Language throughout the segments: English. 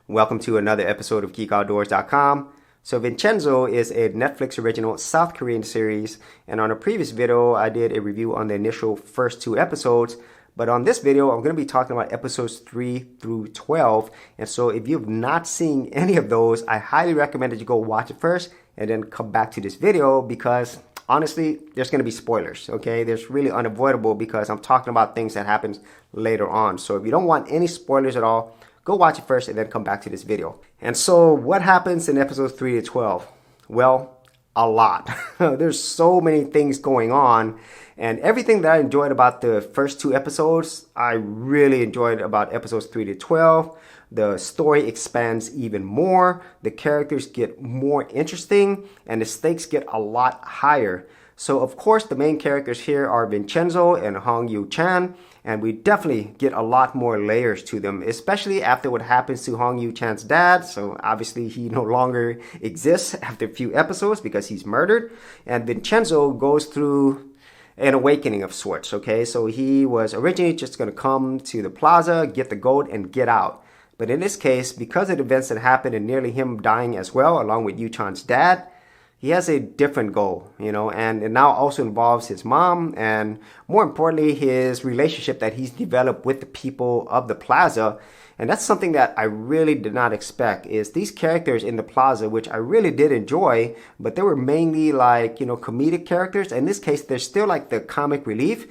Welcome to another episode of GeekOutdoors.com. So Vincenzo is a Netflix original South Korean series, and on a previous video I did a review on the initial first two episodes, but on this video I'm going to be talking about episodes 3 through 12, and so if you've not seen any of those, I highly recommend that you go watch it first and then come back to this video because honestly, there's going to be spoilers, okay? There's really unavoidable because I'm talking about things that happens later on. So if you don't want any spoilers at all, go watch it first and then come back to this video. And so what happens in episodes 3 to 12? Well, a lot. There's so many things going on, and everything that I enjoyed about the first two episodes, I really enjoyed about episodes 3 to 12. The story expands even more, the characters get more interesting, and the stakes get a lot higher. So of course the main characters here are Vincenzo and Hong Yoo-chan, and we definitely get a lot more layers to them, especially after what happens to Hong Yoo-chan's dad. So obviously he no longer exists after a few episodes because he's murdered, and Vincenzo goes through an awakening of sorts, okay? So he was originally just going to come to the plaza, get the gold, and get out. But in this case, because of the events that happened and nearly him dying as well, along with Yoo-chan's dad, he has a different goal, and it now also involves his mom and more importantly, his relationship that he's developed with the people of the plaza. And that's something that I really did not expect, is these characters in the plaza, which I really did enjoy, but they were mainly like, comedic characters. In this case, they're still like the comic relief,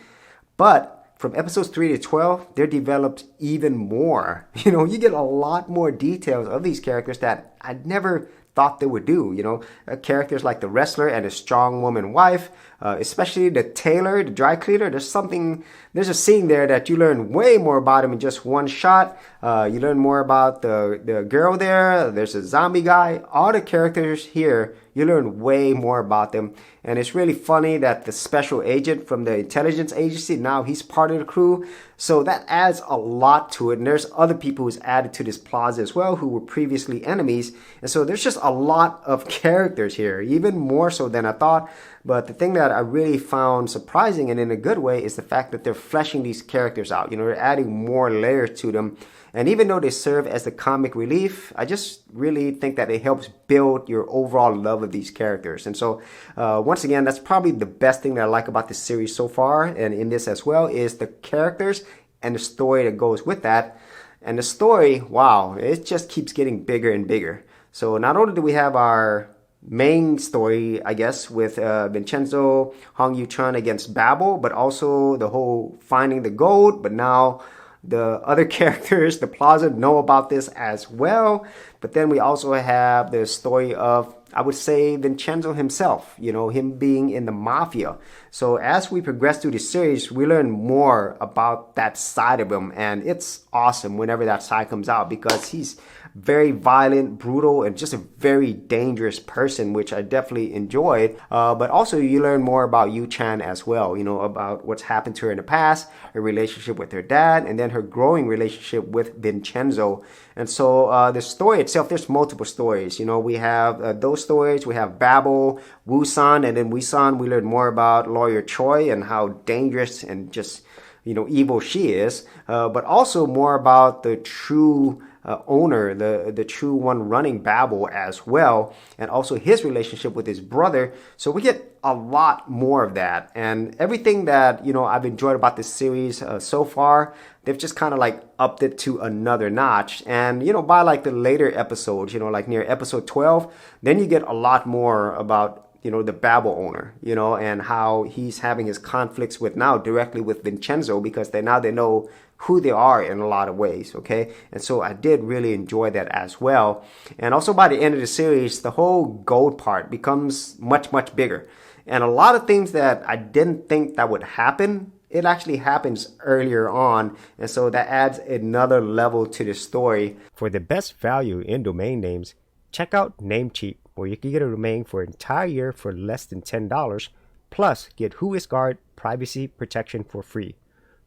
but from episodes 3 to 12, they're developed even more. You get a lot more details of these characters that I never thought they would do. Characters like the wrestler and his strong woman wife, especially the tailor, the dry cleaner. There's a scene there that you learn way more about him in just one shot. You learn more about the girl there. There's a zombie guy. All the characters here, you learn way more about them. And it's really funny that the special agent from the intelligence agency, now he's part of the crew. So that adds a lot to it. And there's other people who's added to this plaza as well who were previously enemies. And so there's just a lot of characters here, even more so than I thought. But the thing that I really found surprising and in a good way is the fact that they're fleshing these characters out. They're adding more layers to them. And even though they serve as the comic relief, I just really think that it helps build your overall love of these characters. And so, once again, that's probably the best thing that I like about this series so far, and in this as well, is the characters and the story that goes with that. And the story, wow, it just keeps getting bigger and bigger. So not only do we have our main story, I guess, with Vincenzo, Hong Yoo-chan against Babel, but also the whole finding the gold, but now the other characters, the plaza, know about this as well. But then we also have the story of, I would say, Vincenzo himself, him being in the mafia. So as we progress through the series, we learn more about that side of him. And it's awesome whenever that side comes out because he's very violent, brutal, and just a very dangerous person, which I definitely enjoyed. But also you learn more about Yoo-chan as well, about what's happened to her in the past, her relationship with her dad, and then her growing relationship with Vincenzo. And so the story itself, there's multiple stories. We have those stories. We have Babel, Woo-san, and then Wee-san. We learn more about Lawyer Choi and how dangerous and just, evil she is. But also more about the true owner, the true one running Babel as well, and also his relationship with his brother. So we get a lot more of that, and everything that I've enjoyed about this series so far, they've just kind of like upped it to another notch. And by like the later episodes, like near episode 12, then you get a lot more about the Babel owner, and how he's having his conflicts with now directly with Vincenzo because they know who they are in a lot of ways, okay? And so I did really enjoy that as well. And also by the end of the series, the whole gold part becomes much, much bigger. And a lot of things that I didn't think that would happen, it actually happens earlier on. And so that adds another level to the story. For the best value in domain names, check out Namecheap, where you can get a domain for an entire year for less than $10, plus get WhoisGuard privacy protection for free.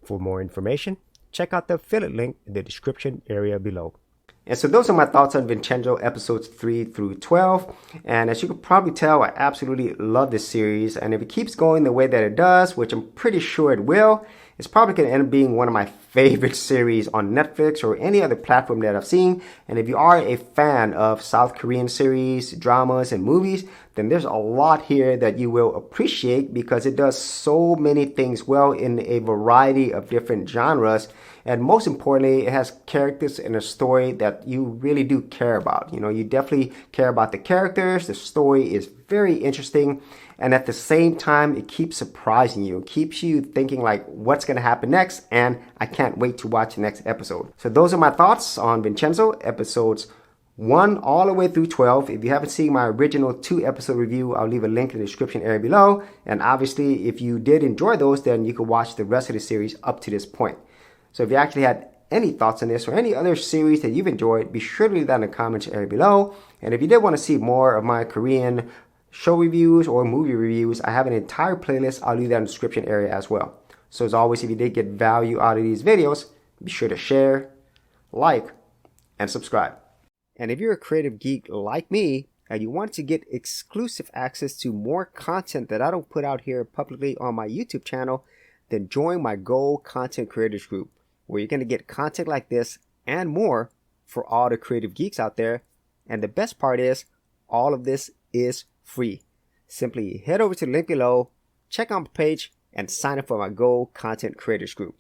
For more information, check out the affiliate link in the description area below. And so those are my thoughts on Vincenzo episodes 3 through 12. And as you can probably tell, I absolutely love this series. And if it keeps going the way that it does, which I'm pretty sure it will, it's probably going to end up being one of my favorite series on Netflix or any other platform that I've seen. And if you are a fan of South Korean series, dramas, and movies, then there's a lot here that you will appreciate because it does so many things well in a variety of different genres. And most importantly, it has characters in a story that you really do care about. You know, you definitely care about the characters. The story is very interesting. And at the same time, it keeps surprising you. It keeps you thinking like, what's going to happen next? And I can't wait to watch the next episode. So those are my thoughts on Vincenzo, episodes 1 all the way through 12. If you haven't seen my original 2-episode review, I'll leave a link in the description area below. And obviously, if you did enjoy those, then you can watch the rest of the series up to this point. So if you actually had any thoughts on this or any other series that you've enjoyed, be sure to leave that in the comments area below. And if you did want to see more of my Korean show reviews or movie reviews, I have an entire playlist. I'll leave that in the description area as well. So as always, if you did get value out of these videos, be sure to share, like, and subscribe. And if you're a creative geek like me and you want to get exclusive access to more content that I don't put out here publicly on my YouTube channel, then join my Gold Content Creators Group, where you're going to get content like this and more for all the creative geeks out there. And the best part is, all of this is free. Simply head over to the link below, check out my page, and sign up for my Gold Content Creators Group.